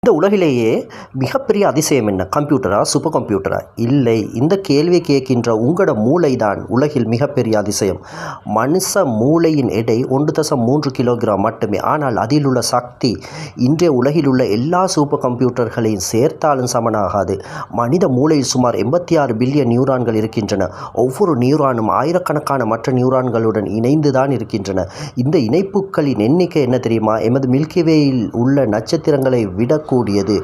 இந்த உலகிலேயே மிகப்பெரிய அதிசயம் என்ன? கம்ப்யூட்டரா? சூப்பர் கம்ப்யூட்டரா? இல்லை. இந்த கேள்வியை கேட்கின்ற உங்களோட மூளை தான் உலகில் மிகப்பெரிய அதிசயம். மனுஷ மூளையின் எடை 1.3 கிலோகிராம் மட்டுமே. ஆனால் அதில் உள்ள சக்தி இன்றைய உலகில் உள்ள எல்லா சூப்பர் கம்ப்யூட்டர்களையும் சேர்த்தாலும் சமனாகாது. மனித மூளையில் சுமார் 86 பில்லியன் நியூரான்கள் இருக்கின்றன. ஒவ்வொரு நியூரானும் ஆயிரக்கணக்கான மற்ற நியூரான்களுடன் இணைந்து தான் இருக்கின்றன. இந்த இணைப்புகளின் எண்ணிக்கை என்ன தெரியுமா? எமது மில்கிவேயில் உள்ள நட்சத்திரங்களை விட கூடியது.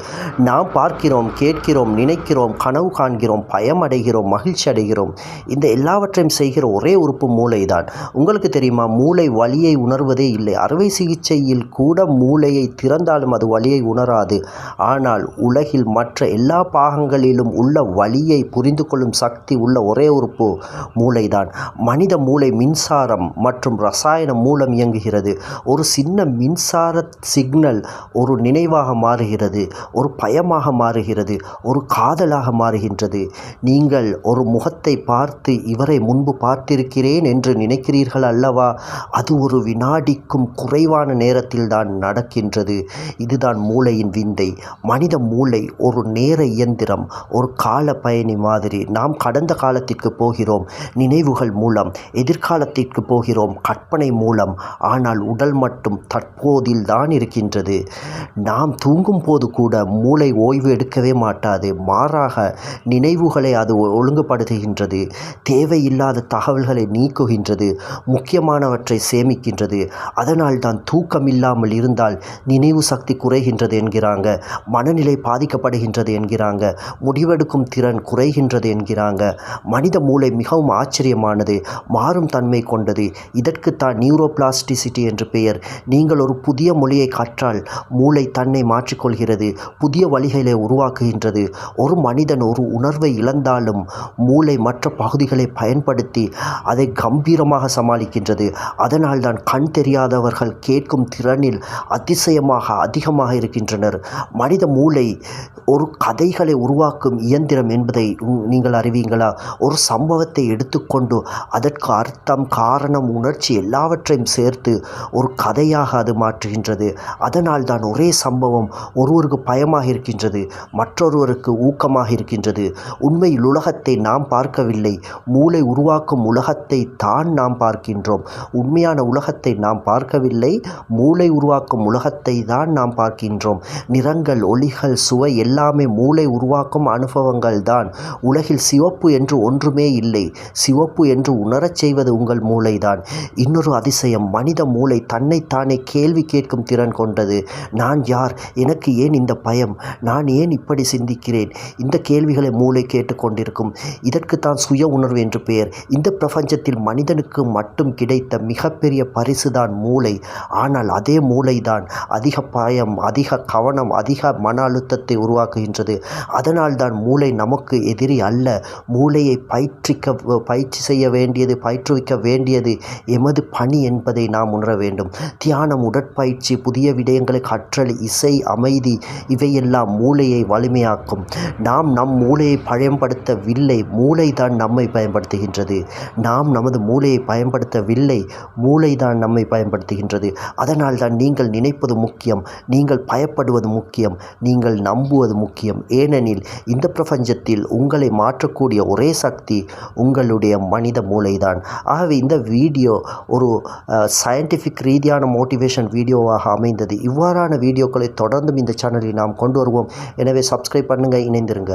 நாம் பார்க்கிறோம், கேட்கிறோம், நினைக்கிறோம், கனவு காண்கிறோம், பயம் அடைகிறோம், மகிழ்ச்சி அடைகிறோம். இந்த எல்லாவற்றையும் செய்கிற ஒரே உறுப்பு மூளைதான். உங்களுக்கு தெரியுமா, மூளை வலியை உணர்வதே இல்லை. அறுவை சிகிச்சையில் கூட மூளையை திறந்தாலும் அது வலியை உணராது. ஆனால் உலகில் மற்ற எல்லா பாகங்களிலும் உள்ள வலியை புரிந்து கொள்ளும் சக்தி உள்ள ஒரே உறுப்பு மூளைதான். மனித மூளை மின்சாரம் மற்றும் ரசாயனம் மூலம் இயங்குகிறது. ஒரு சின்ன மின்சார சிக்னல் ஒரு நினைவாக மாறுகிறது, ஒரு பயமாக மாறுகிறது, ஒரு காதலாக மாறுகின்றது. நீங்கள் ஒரு முகத்தை பார்த்து இவரை முன்பு பார்த்திருக்கிறேன் என்று நினைக்கிறீர்கள் அல்லவா? அது ஒரு வினாடிக்கும் குறைவான நேரத்தில் தான் நடக்கின்றது. இதுதான் மூளையின் விந்தை. மனித மூளை ஒரு நேர இயந்திரம், ஒரு கால பயணி மாதிரி. நாம் கடந்த காலத்திற்கு போகிறோம் நினைவுகள் மூலம், எதிர்காலத்திற்கு போகிறோம் கற்பனை மூலம். ஆனால் உடல் மட்டும் தற்போதில் தான் இருக்கின்றது. நாம் தூங்கும் போது கூட மூளை ஓய்வு எடுக்கவே மாட்டாது. மாறாக நினைவுகளை அது ஒழுங்குபடுத்துகின்றது, தேவையில்லாத தகவல்களை நீக்குகின்றது, முக்கியமானவற்றை சேமிக்கின்றது. அதனால் தான் தூக்கம் இல்லாமல் இருந்தால் நினைவு சக்தி குறைகின்றது என்கிறாங்க, மனநிலை பாதிக்கப்படுகின்றது என்கிறாங்க, முடிவெடுக்கும் திறன் குறைகின்றது என்கிறாங்க. மனித மூளை மிகவும் ஆச்சரியமானது, மாறும் தன்மை கொண்டது. இதற்குத்தான் நியூரோபிளாஸ்டிசிட்டி என்று பெயர். நீங்கள் ஒரு புதிய மொழியை கற்றால் மூளை தன்னை மாற்றிக்கொள்கிறது, புதிய வழிகளை உருவாக்குகின்றது. ஒரு மனிதன் ஒரு உணர்வை இழந்தாலும் மூளை மற்ற பகுதிகளை பயன்படுத்தி அதை கம்பீரமாக சமாளிக்கின்றது. அதனால் தான் கண் தெரியாதவர்கள் கேட்கும் திறனில் அதிகமாக இருக்கின்றனர். மனித மூளை ஒரு கதைகளை உருவாக்கும் இயந்திரம் என்பதை நீங்கள் அறிவீங்களா? ஒரு சம்பவத்தை எடுத்துக்கொண்டு அதற்கு அர்த்தம், காரணம், உணர்ச்சி எல்லாவற்றையும் சேர்த்து ஒரு கதையாக அது மாற்றுகின்றது. அதனால் தான் ஒரே சம்பவம் ஒருவருக்கு பயமாக இருக்கின்றது, மற்றொருவருக்கு ஊக்கமாக இருக்கின்றது. உண்மையில் உலகத்தை நாம் பார்க்கவில்லை, மூளை உருவாக்கும் உலகத்தை தான் நாம் பார்க்கின்றோம். உண்மையான உலகத்தை நாம் பார்க்கவில்லை, மூளை உருவாக்கும் உலகத்தை தான் நாம் பார்க்கின்றோம். நிறங்கள், ஒளிகள், சுவை எல்லாமே மூளை உருவாக்கும் அனுபவங்கள் தான். உலகில் சிவப்பு என்று ஒன்றுமே இல்லை. சிவப்பு என்று உணரச் செய்வது உங்கள் மூளைதான். இன்னொரு அதிசயம், மனித மூளை தன்னைத்தானே கேள்வி கேட்கும் திறன் கொண்டது. நான் யார்? எனக்கு ஏன் இந்த பயம்? நான் ஏன் இப்படி சிந்திக்கிறேன்? இந்த கேள்விகளை மூளை கேட்டுக்கொண்டிருக்கும். இதற்குத்தான் சுய உணர்வு என்று பெயர். இந்த பிரபஞ்சத்தில் மனிதனுக்கு மட்டும் கிடைத்த மிகப்பெரிய பரிசுதான் மூளை. ஆனால் அதே மூளைதான் அதிக பயம், அதிக கவனம், அதிக மன அழுத்தத்தை உருவாக்குகின்றது. அதனால் தான் மூளை நமக்கு எதிரி அல்ல. மூளையை பயிற்றுவிக்க வேண்டியது எமது பணி என்பதை நாம் உணர வேண்டும். தியானம், உடற்பயிற்சி, புதிய விடயங்களை கற்றல், இசை, அமைதி இவையெல்லாம் மூளையை வலிமையாக்கும். நாம் நம் மூளையை பயன்படுத்தவில்லை, மூளைதான் நம்மை பயன்படுத்துகின்றது. நாம் நமது மூளையை பயன்படுத்தவில்லை, மூளைதான் நம்மை பயன்படுத்துகின்றது. அதனால் தான் நீங்கள் நினைப்பது முக்கியம், நீங்கள் பயப்படுவது முக்கியம், நீங்கள் நம்புவது முக்கியம். ஏனெனில் இந்த பிரபஞ்சத்தில் உங்களை மாற்றக்கூடிய ஒரே சக்தி உங்களுடைய மனித மூளைதான். ஆகவே இந்த வீடியோ ஒரு சயின்டிஃபிக் ரீதியான மோட்டிவேஷன் வீடியோவாக அமைந்தது. இவ்வாறான வீடியோக்களை தொடர்ந்தும் இந்த சேனலில் நாம் கொண்டு வருவோம். எனவே சப்ஸ்கிரைப் பண்ணுங்கள், இணைந்திருங்க.